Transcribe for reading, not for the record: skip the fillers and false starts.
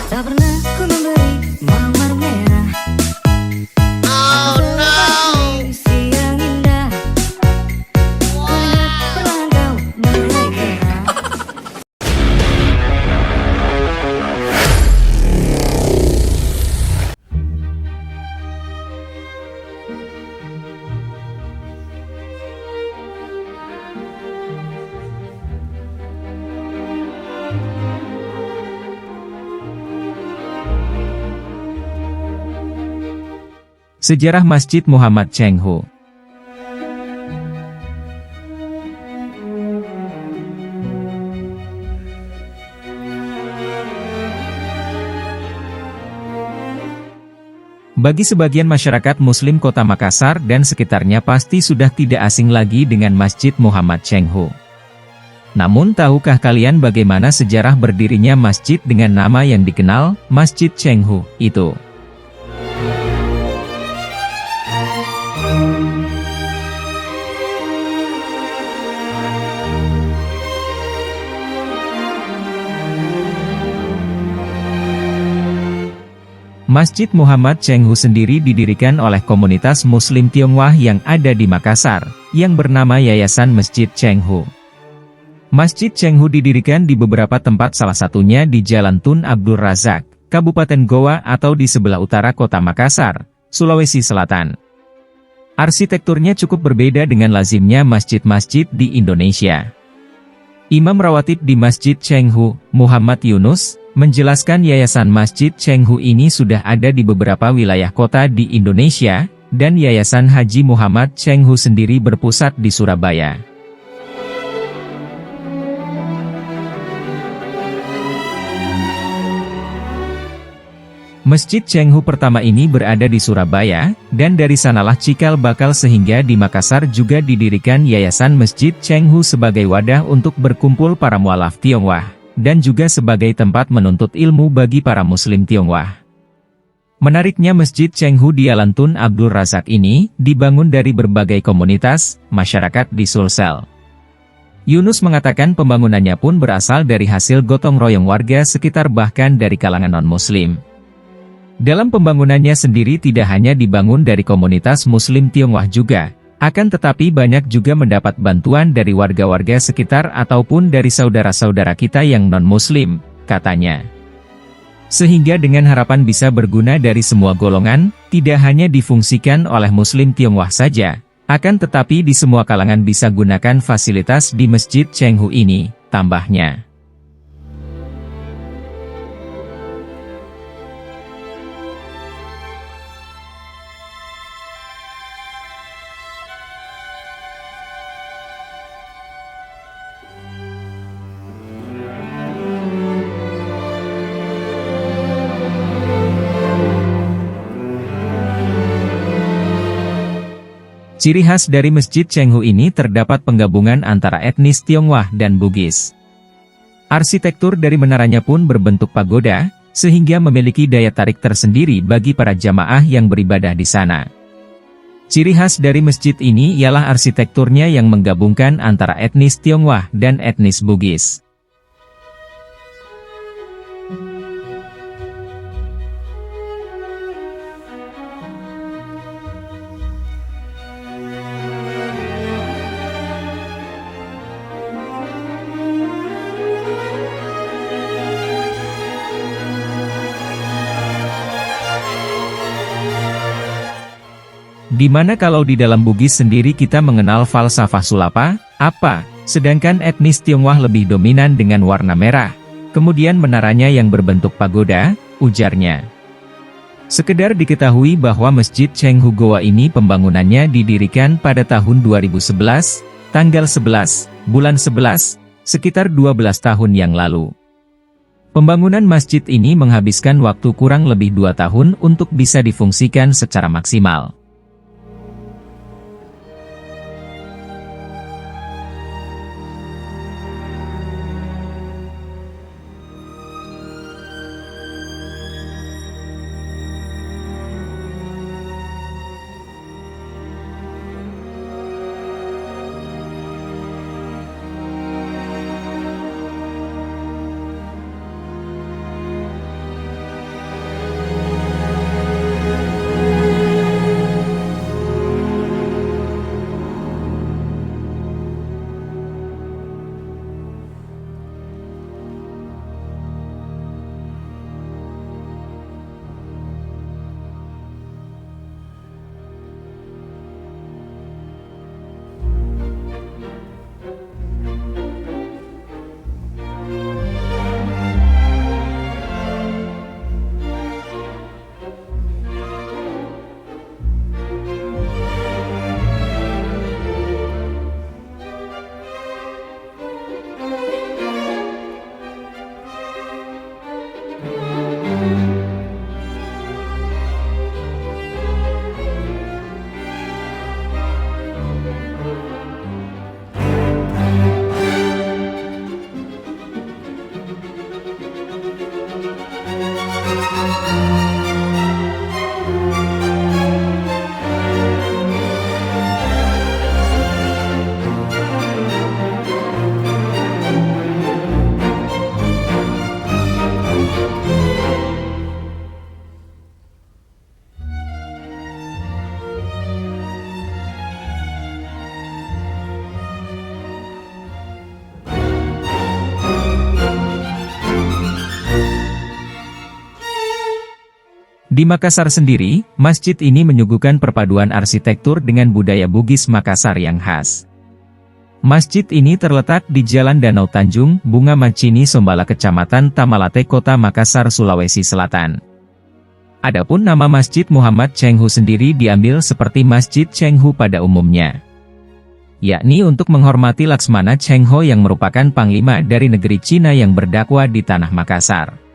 Tak pernah ku memberi mawar merah. Aku selalu siang indah. Ku lihat perlahan kau mulai gerah. Sejarah Masjid Muhammad Cheng Ho. Bagi sebagian masyarakat Muslim Kota Makassar dan sekitarnya pasti sudah tidak asing lagi dengan Masjid Muhammad Cheng Ho. Namun tahukah kalian bagaimana sejarah berdirinya masjid dengan nama yang dikenal, Masjid Cheng Ho, itu? Masjid Muhammad Cheng Ho sendiri didirikan oleh komunitas Muslim Tionghoa yang ada di Makassar, yang bernama Yayasan Masjid Cheng Ho. Masjid Cheng Ho didirikan di beberapa tempat, salah satunya di Jalan Tun Abdul Razak, Kabupaten Goa atau di sebelah utara kota Makassar, Sulawesi Selatan. Arsitekturnya cukup berbeda dengan lazimnya masjid-masjid di Indonesia. Imam rawatib di Masjid Cheng Ho, Muhammad Yunus, menjelaskan Yayasan Masjid Cheng Ho ini sudah ada di beberapa wilayah kota di Indonesia, dan Yayasan Haji Muhammad Cheng Ho sendiri berpusat di Surabaya. Masjid Cheng Ho pertama ini berada di Surabaya, dan dari sanalah cikal bakal sehingga di Makassar juga didirikan Yayasan Masjid Cheng Ho sebagai wadah untuk berkumpul para mualaf Tionghoa, dan juga sebagai tempat menuntut ilmu bagi para Muslim Tionghoa. Menariknya Masjid Cheng Ho di Jalan Tun Abdul Razak ini, dibangun dari berbagai komunitas, masyarakat di Sulsel. Yunus mengatakan pembangunannya pun berasal dari hasil gotong royong warga sekitar bahkan dari kalangan non-Muslim. Dalam pembangunannya sendiri tidak hanya dibangun dari komunitas Muslim Tionghoa juga, akan tetapi banyak juga mendapat bantuan dari warga-warga sekitar ataupun dari saudara-saudara kita yang non-Muslim, katanya. Sehingga dengan harapan bisa berguna dari semua golongan, tidak hanya difungsikan oleh Muslim Tionghoa saja, akan tetapi di semua kalangan bisa gunakan fasilitas di Masjid Cheng Ho ini, tambahnya. Ciri khas dari Masjid Cheng Ho ini terdapat penggabungan antara etnis Tionghoa dan Bugis. Arsitektur dari menaranya pun berbentuk pagoda, sehingga memiliki daya tarik tersendiri bagi para jamaah yang beribadah di sana. Ciri khas dari masjid ini ialah arsitekturnya yang menggabungkan antara etnis Tionghoa dan etnis Bugis. Dimana kalau di dalam Bugis sendiri kita mengenal falsafah sulapa, apa, sedangkan etnis Tionghoa lebih dominan dengan warna merah. Kemudian menaranya yang berbentuk pagoda, ujarnya. Sekedar diketahui bahwa Masjid Cheng Ho Goa ini pembangunannya didirikan pada tahun 2011, tanggal 11, bulan 11, sekitar 12 tahun yang lalu. Pembangunan masjid ini menghabiskan waktu kurang lebih 2 tahun untuk bisa difungsikan secara maksimal. Di Makassar sendiri, masjid ini menyuguhkan perpaduan arsitektur dengan budaya Bugis Makassar yang khas. Masjid ini terletak di Jalan Danau Tanjung, Bunga Macini Sombala Kecamatan Tamalate Kota Makassar, Sulawesi Selatan. Adapun nama Masjid Muhammad Chenghu sendiri diambil seperti Masjid Chenghu pada umumnya, yakni untuk menghormati Laksmana Chengho yang merupakan panglima dari negeri Cina yang berdakwah di tanah Makassar.